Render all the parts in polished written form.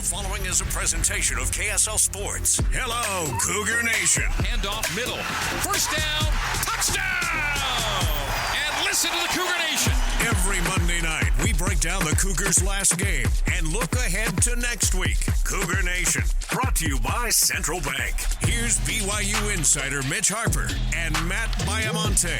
following is a presentation of KSL Sports. Hello, Cougar Nation. Handoff middle. First down. Touchdown! And listen to the Cougar Nation. Every Monday night, we break down the Cougars' last game and look ahead to next week. Cougar Nation, brought to you by Central Bank. Here's BYU insider Mitch Harper and Matt Baiamonte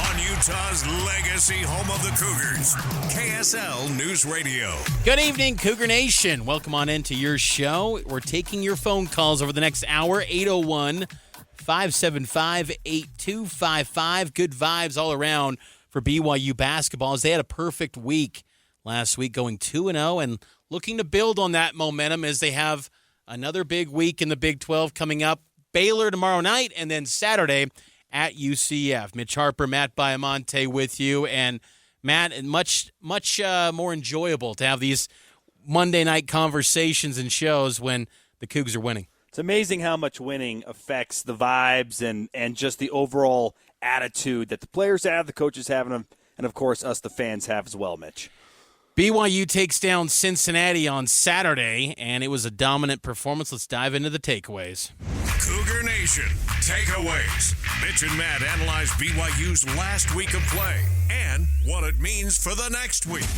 on Utah's legacy home of the Cougars, KSL News Radio. Good evening, Cougar Nation. Welcome on into your show. We're taking your phone calls over the next hour, 801-575-8255. Good vibes all around for BYU basketball as they had a perfect week last week, going 2-0 and looking to build on that momentum as they have another big week in the Big 12 coming up. Baylor tomorrow night and then Saturday at UCF. Mitch Harper, Matt Baiamonte with you. And Matt, much more enjoyable to have these Monday night conversations and shows when the Cougs are winning. It's amazing how much winning affects the vibes and just the overall attitude that the players have, the coaches have, and of course us, the fans, have as well, Mitch. BYU takes down Cincinnati on Saturday, and it was a dominant performance. Let's dive into the takeaways. Cougar Nation, takeaways. Mitch and Matt analyze BYU's last week of play and what it means for the next week.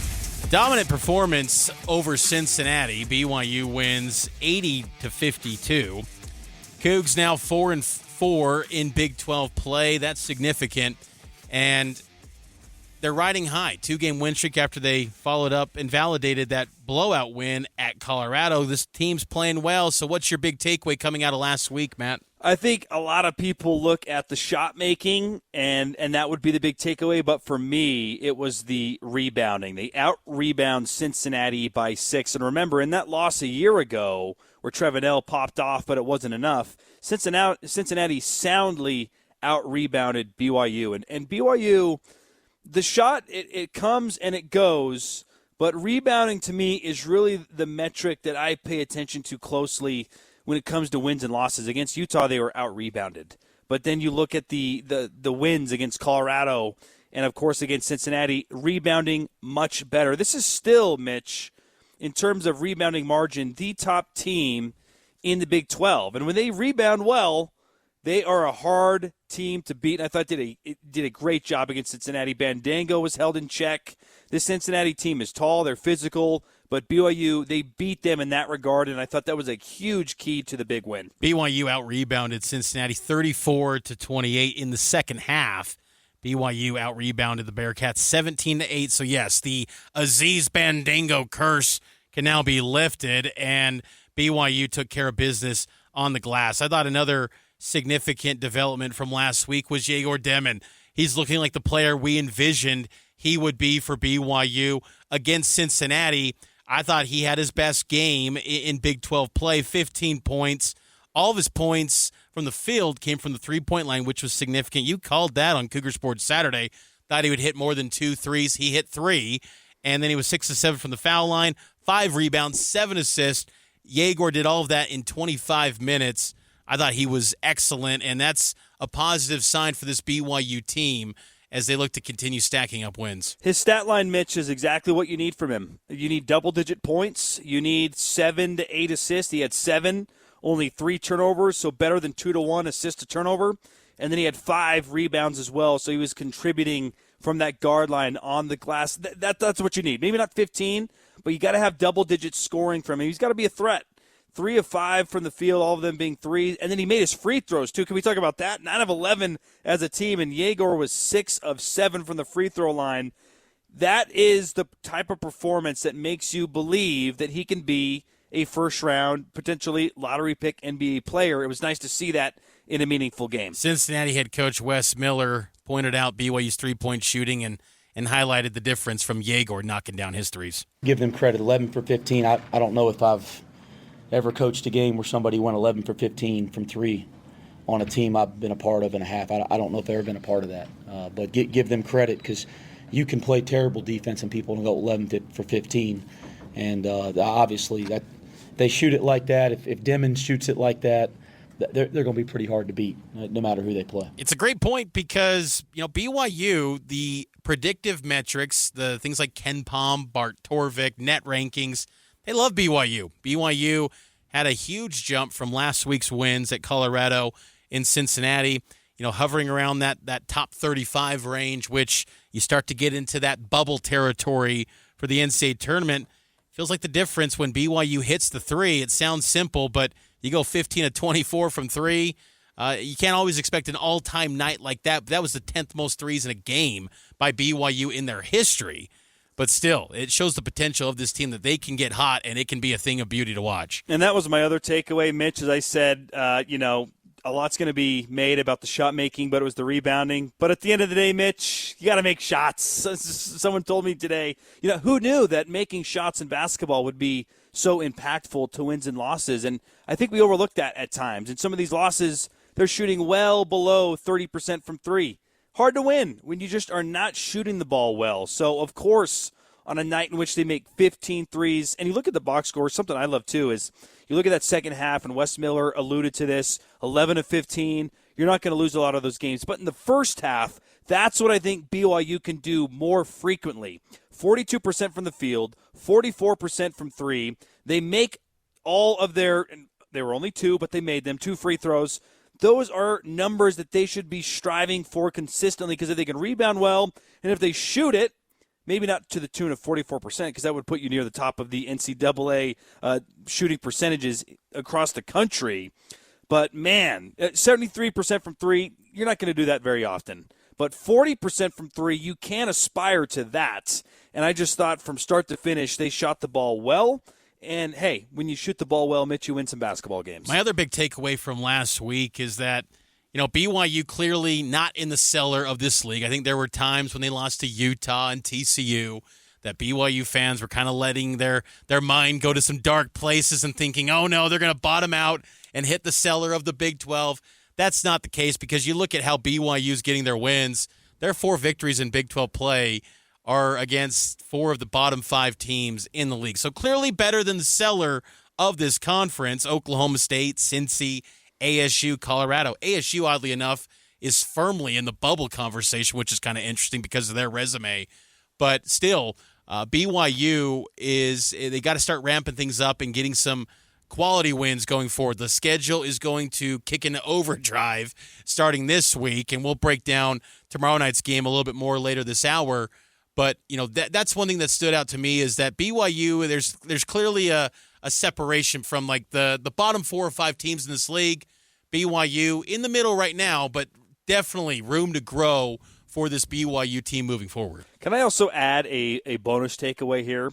Dominant performance over Cincinnati. BYU wins 80-52. Cougs now 4-4 in Big 12 play. That's significant. And they're riding high. 2-game win streak after they followed up and validated that blowout win at Colorado. This team's playing well. So what's your big takeaway coming out of last week, Matt? I think a lot of people look at the shot making, and that would be the big takeaway. But for me, it was the rebounding. They out-rebound Cincinnati by 6. And remember, in that loss a year ago where Trevenell popped off, but it wasn't enough, Cincinnati soundly out-rebounded BYU. And BYU, the shot, it comes and it goes, but rebounding to me is really the metric that I pay attention to closely when it comes to wins and losses. Against Utah, they were out-rebounded. But then you look at the wins against Colorado and, of course, against Cincinnati, rebounding much better. This is still, Mitch, in terms of rebounding margin, the top team in the Big 12. And when they rebound well, they are a hard team to beat. And I thought did a great job against Cincinnati. Bandango was held in check. This Cincinnati team is tall. They're physical. But BYU, they beat them in that regard, and I thought that was a huge key to the big win. BYU out-rebounded Cincinnati 34-28 in the second half. BYU out-rebounded the Bearcats 17-8. So, yes, the Aziz Bandango curse can now be lifted, and BYU took care of business on the glass. I thought another significant development from last week was Yegor Demon. He's looking like the player we envisioned he would be for BYU against Cincinnati. I thought he had his best game in Big 12 play, 15 points. All of his points from the field came from the three-point line, which was significant. You called that on Cougar Sports Saturday. Thought he would hit more than 2 threes. He hit 3, and then he was 6 of 7 from the foul line, 5 rebounds, 7 assists. Yegor did all of that in 25 minutes. I thought he was excellent, and that's a positive sign for this BYU team as they look to continue stacking up wins. His stat line, Mitch, is exactly what you need from him. You need double-digit points. You need 7 to 8 assists. He had 7, only 3 turnovers, so better than 2-to-1 assist to turnover. And then he had 5 rebounds as well, so he was contributing from that guard line on the glass. That's what you need. Maybe not 15, but you got to have double-digit scoring from him. He's got to be a threat. 3 of 5 from the field, all of them being 3. And then he made his free throws, too. Can we talk about that? 9 of 11 as a team, and Yegor was 6 of 7 from the free throw line. That is the type of performance that makes you believe that he can be a first-round, potentially lottery pick NBA player. It was nice to see that in a meaningful game. Cincinnati head coach Wes Miller pointed out BYU's three-point shooting and highlighted the difference from Yegor knocking down his threes. Give them credit, 11 for 15. I don't know if I've ever coached a game where somebody went 11 for 15 from 3 on a team I've been a part of and a half. I don't know if they've ever been a part of that. But give them credit because you can play terrible defense and people don't go 11 for 15. And obviously that they shoot it like that. If Demon shoots it like that, they're going to be pretty hard to beat no matter who they play. It's a great point because, BYU, the predictive metrics, the things like Ken Palm, Bart Torvik, net rankings, They love BYU. BYU had a huge jump from last week's wins at Colorado in Cincinnati, hovering around that top 35 range, which you start to get into that bubble territory for the NCAA tournament. Feels like the difference when BYU hits the three. It sounds simple, but you go 15 of 24 from three. You can't always expect an all-time night like that. That was the 10th most threes in a game by BYU in their history. But still, it shows the potential of this team that they can get hot, and it can be a thing of beauty to watch. And that was my other takeaway, Mitch. As I said, a lot's going to be made about the shot making, but it was the rebounding. But at the end of the day, Mitch, you got to make shots. Someone told me today, who knew that making shots in basketball would be so impactful to wins and losses? And I think we overlooked that at times. And some of these losses, they're shooting well below 30% from three. Hard to win when you just are not shooting the ball well. So, of course, on a night in which they make 15 threes, and you look at the box score, something I love too is you look at that second half, and Wes Miller alluded to this, 11 of 15. You're not going to lose a lot of those games. But in the first half, that's what I think BYU can do more frequently. 42% from the field, 44% from three. They make all of their, they were only two, but they made them, 2 free throws. Those are numbers that they should be striving for consistently, because if they can rebound well, and if they shoot it, maybe not to the tune of 44%, because that would put you near the top of the NCAA shooting percentages across the country. But, man, 73% from three, you're not going to do that very often. But 40% from three, you can aspire to that. And I just thought from start to finish, they shot the ball well. And, hey, when you shoot the ball well, Mitch, you win some basketball games. My other big takeaway from last week is that, BYU clearly not in the cellar of this league. I think there were times when they lost to Utah and TCU that BYU fans were kind of letting their mind go to some dark places and thinking, oh, no, they're going to bottom out and hit the cellar of the Big 12. That's not the case, because you look at how BYU's getting their wins. Their 4 victories in Big 12 play are against 4 of the bottom 5 teams in the league. So clearly better than the cellar of this conference: Oklahoma State, Cincy, ASU, Colorado. ASU, oddly enough, is firmly in the bubble conversation, which is kind of interesting because of their resume. But still, BYU they got to start ramping things up and getting some quality wins going forward. The schedule is going to kick into overdrive starting this week, and we'll break down tomorrow night's game a little bit more later this hour. But, that's one thing that stood out to me is that BYU, there's clearly a separation from like the bottom 4 or 5 teams in this league. BYU in the middle right now, but definitely room to grow for this BYU team moving forward. Can I also add a bonus takeaway here?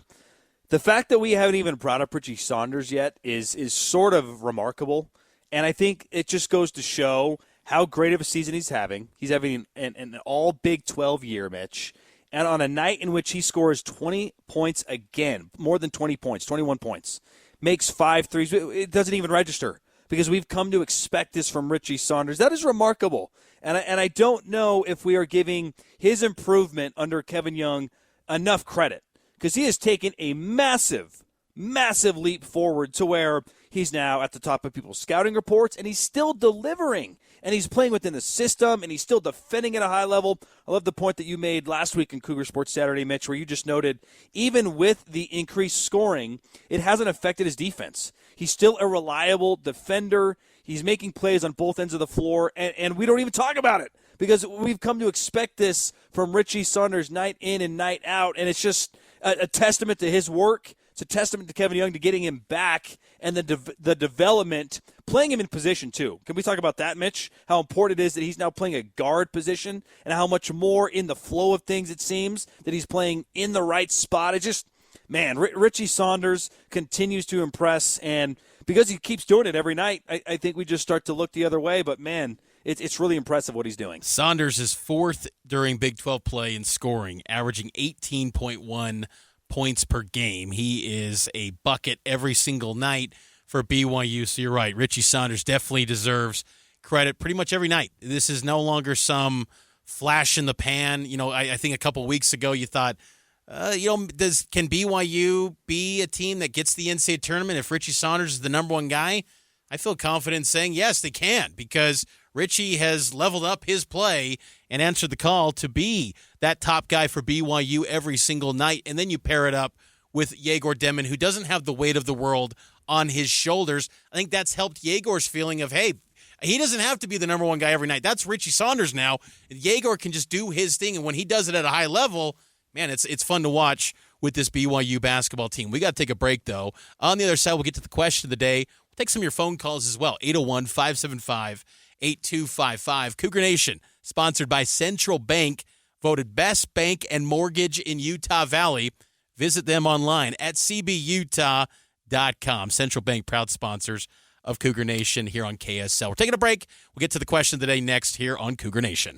The fact that we haven't even brought up Richie Saunders yet is sort of remarkable. And I think it just goes to show how great of a season he's having. He's having an all Big 12 year, Mitch. And on a night in which he scores 20 points again, more than 20 points, 21 points, makes 5 threes, it doesn't even register because we've come to expect this from Richie Saunders. That is remarkable. And I don't know if we are giving his improvement under Kevin Young enough credit, because he has taken a massive, massive leap forward to where he's now at the top of people's scouting reports, and he's still delivering. And he's playing within the system, and he's still defending at a high level. I love the point that you made last week in Cougar Sports Saturday, Mitch, where you just noted even with the increased scoring, it hasn't affected his defense. He's still a reliable defender. He's making plays on both ends of the floor, and we don't even talk about it because we've come to expect this from Richie Saunders night in and night out, and it's just a testament to his work. It's a testament to Kevin Young to getting him back and the development, playing him in position too. Can we talk about that, Mitch? How important it is that he's now playing a guard position and how much more in the flow of things it seems that he's playing in the right spot. It's just, man, Richie Saunders continues to impress, and because he keeps doing it every night, I think we just start to look the other way. But, man, it's really impressive what he's doing. Saunders is 4th during Big 12 play in scoring, averaging 18.1 points per game. He is a bucket every single night for BYU. So you're right. Richie Saunders definitely deserves credit pretty much every night. This is no longer some flash in the pan. I think a couple weeks ago you thought, can BYU be a team that gets the NCAA tournament if Richie Saunders is the number 1 guy? I feel confident saying yes, they can, because Richie has leveled up his play and answered the call to be that top guy for BYU every single night. And then you pair it up with Yegor Demmin, who doesn't have the weight of the world on his shoulders. I think that's helped Yegor's feeling of, hey, he doesn't have to be the number one guy every night. That's Richie Saunders now. Yegor can just do his thing, and when he does it at a high level, man, it's fun to watch with this BYU basketball team. We got to take a break, though. On the other side, we'll get to the question of the day. We'll take some of your phone calls as well. 801-575-8255. Cougar Nation, sponsored by Central Bank, voted best bank and mortgage in Utah Valley. Visit them online at cbutah.com. Central Bank, proud sponsors of Cougar Nation here on KSL. We're taking a break. We'll get to the question of the day next here on Cougar Nation.